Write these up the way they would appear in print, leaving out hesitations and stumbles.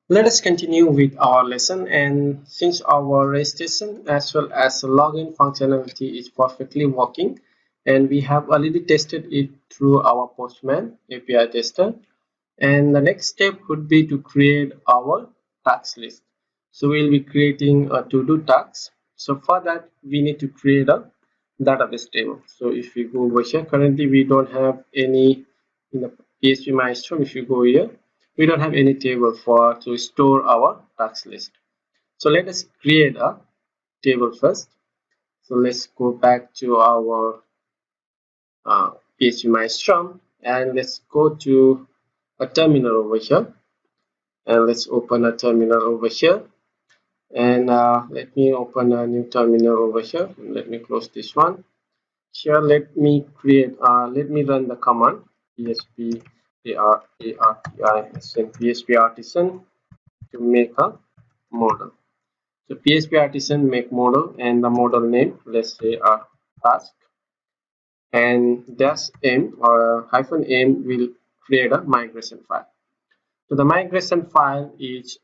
Let us continue with our lesson, and since our registration as well as login functionality is perfectly working and we have already tested it through our Postman API tester, and the next step would be to create our task list. So we'll be creating a to-do task. So for that we need to create a database table. So if you go over here, currently we don't have any in the PHP Maestro. If you go here, we don't have any table for to store our task list. So let us create a table first. So let's go back to our PHP Maestro and let's go to a terminal over here, and let's open a terminal over here, and let me open a new terminal over here. Let me close this one. Here let me create let me run the command php php artisan to make a model. So php artisan make model, and the model name, let's say task, and dash m or hyphen m will create a migration file. So the migration file is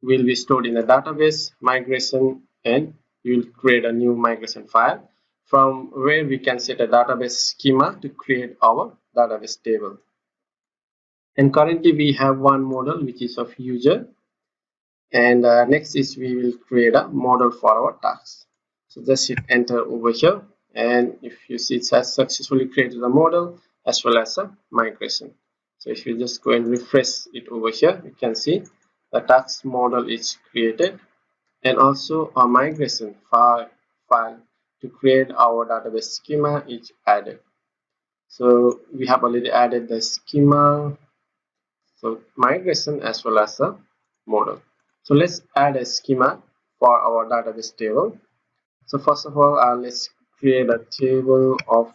will be stored in a database migration, and we will create a new migration file from where we can set a database schema to create our database table. And currently we have one model which is of user, and next is we will create a model for our tasks. So just hit enter over here, and if you see, it has successfully created a model as well as a migration. So if you just go and refresh it over here, you can see the task model is created, and also a migration file to create our database schema is added. So we have already added the schema, so migration as well as a model. So let's add a schema for our database table. So first of all, let's create a table of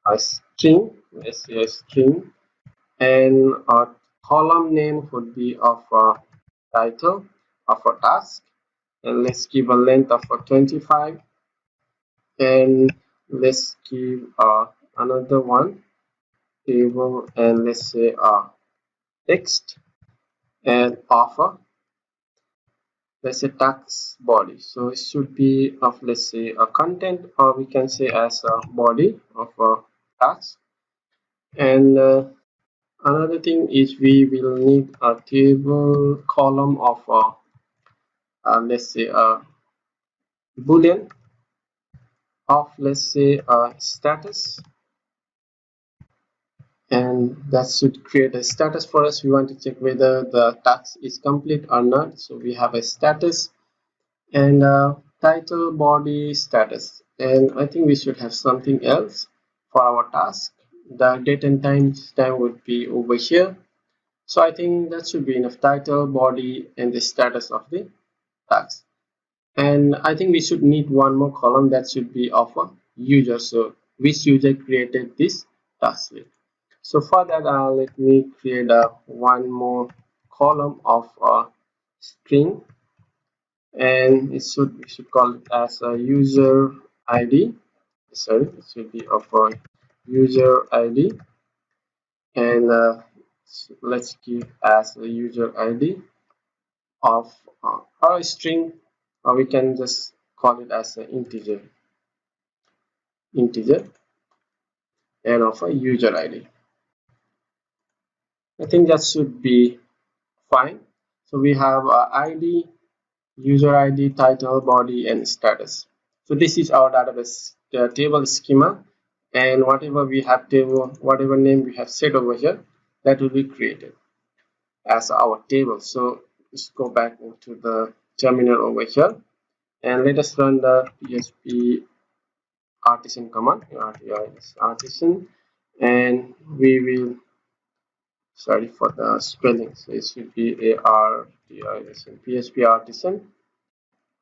a string. Let's say a string, and our column name would be of a title of a task, and let's give a length of a 25, and let's give another one table, and let's say text, and offer, let's say tax body. So it should be of, let's say, a content, or we can say as a body of a task. And another thing is we will need a table column of let's say a boolean of, let's say, a status, and that should create a status for us. We want to check whether the task is complete or not, so we have a status, and title body status, and I think we should have something else for our task. The date and time would be over here, so I think that should be enough. Title, body, and the status of the task. And I think we should need one more column that should be of a user, so which user created this task list. So for that, let me create one more column of a string, and we should call it as a user ID. Sorry, it should be of a user ID, and let's give as a user ID of our string, or we can just call it as an integer, and of a user ID. I think that should be fine. So we have ID, user ID, title, body, and status. So this is our database table schema, and whatever we have table, whatever name we have set over here, that will be created as our table. So let's go back into the terminal over here, and let us run the php artisan command, artisan, and we will, sorry for the spelling, so it should be artisan, php artisan,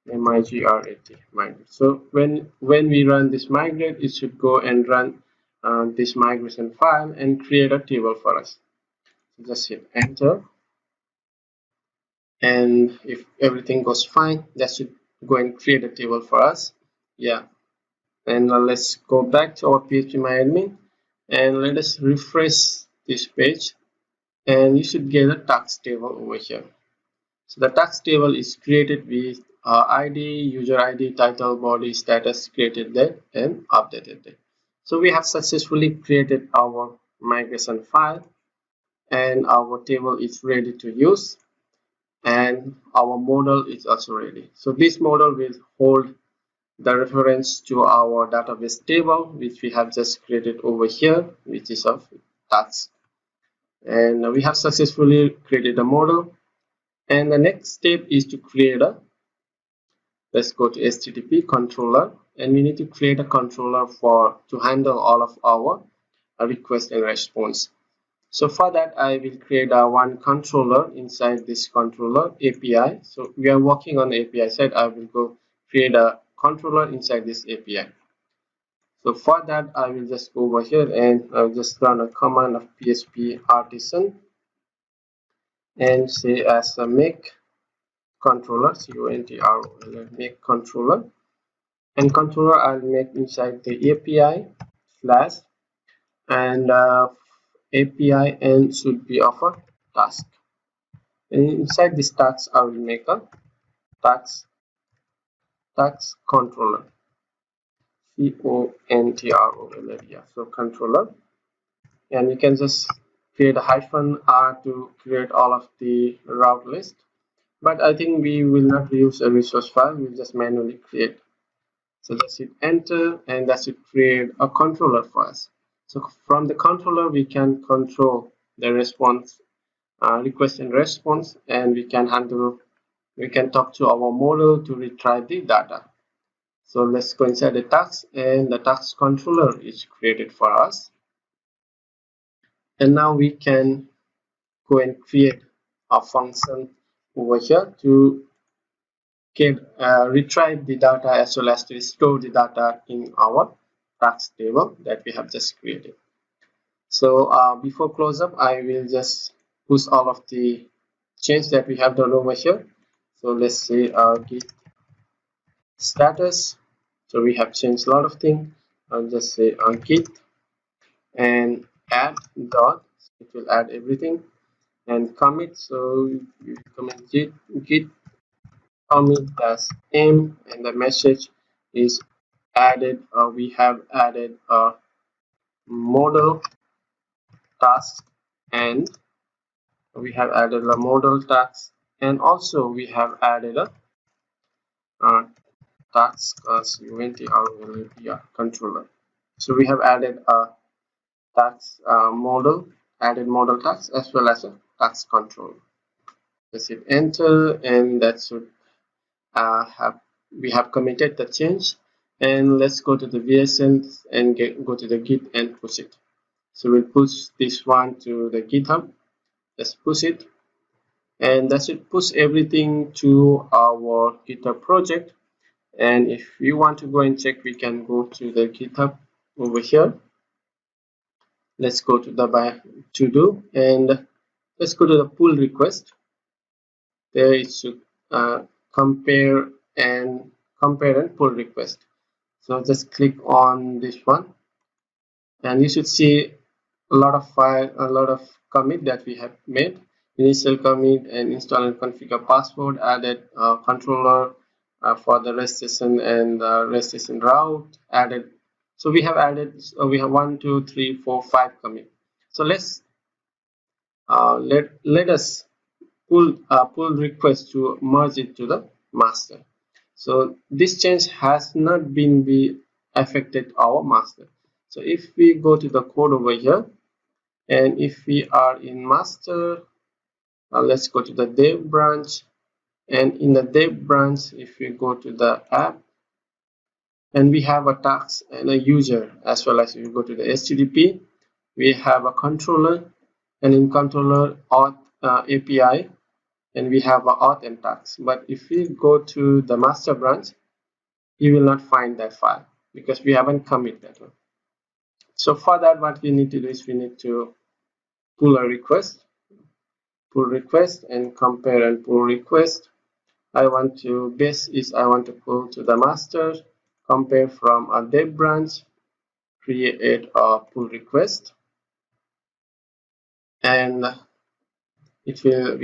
migrat, migrate. So when we run this migrate, it should go and run this migration file and create a table for us. So just hit enter, and if everything goes fine, that should go and create a table for us. Yeah, and now let's go back to our phpMyAdmin, and let us refresh this page, and you should get a tax table over here. So the task table is created with ID, user ID, title, body, status, created date, and updated date. So we have successfully created our migration file, and our table is ready to use, and our model is also ready. So this model will hold the reference to our database table, which we have just created over here, which is of task. And we have successfully created a model. And the next step is to create a, let's go to HTTP controller, and we need to create a controller to handle all of our request and response. So for that, I will create a one controller inside this controller API. So we are working on the API side. I will go create a controller inside this API. So for that, I will just go over here and I'll just run a command of PHP artisan and say as a make controller, CONTROLLER, make controller, and controller I'll make inside the API slash, and API and should be of a task. And inside this task, I will make a task controller, CONTROLLER, yeah, so controller. And you can just create a -r to create all of the route list, but I think we will not use a resource file, we'll just manually create. So let's hit enter, and that should create a controller for us. So from the controller we can control the response, request and response, and we can talk to our model to retrieve the data. So let's go inside the task, and the task controller is created for us. And now we can go and create a function over here to retrieve the data as well as to store the data in our task table that we have just created. So before close up, I will just push all of the change that we have done over here. So let's say git status. So we have changed a lot of things. I'll just say git and add dot. It will add everything, and commit. So you commit git commit as m, and the message is added. We have added a model task, and we have added a model task, and also we have added a task as controller. So we have added a task added model task as well as a task controller. Just hit enter, and that should we have committed the change. And let's go to the VSN and go to the Git and push it. So we'll push this one to the GitHub. Let's push it, and that should push everything to our GitHub project. And if you want to go and check, we can go to the GitHub over here. Let's go to the to do, and let's go to the pull request. There it should compare and pull request. So just click on this one, and you should see a lot of commit that we have made. Initial commit and install and configure password, added controller for the REST session and REST session route added. So we have added, we have 1 2 3 4 5 commit. So let's let us pull request to merge it to the master. So this change has not been affected our master. So if we go to the code over here, and if we are in master, let's go to the dev branch, and in the dev branch, if we go to the app, and we have a task and a user, as well as if you go to the HTTP, we have a controller, and in controller auth API, and we have a auth and task. But if we go to the master branch, you will not find that file because we haven't committed that one. So for that, what we need to do is we need to pull a request, and compare and pull request. I want to pull to the master, compare from a dev branch, create a pull request, and it will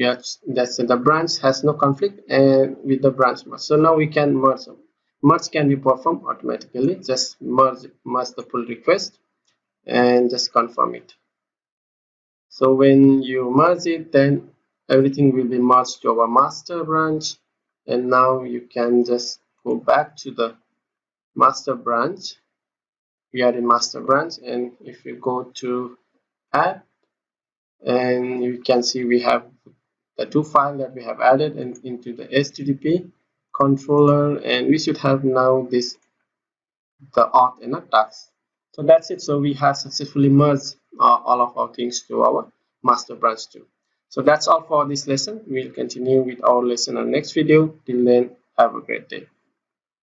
that's the branch has no conflict and with the branch merge. So now we can merge them. Merge can be performed automatically. Just merge the pull request and just confirm it. So when you merge it, then everything will be merged to our master branch, and now you can just go back to the master branch. We are in master branch, and if you go to app, and you can see we have the two files that we have added and into the HTTP controller, and we should have now this the auth and the task. So that's it. So we have successfully merged all of our things to our master branch too. So that's all for this lesson. We'll continue with our lesson on next video. Till then, have a great day.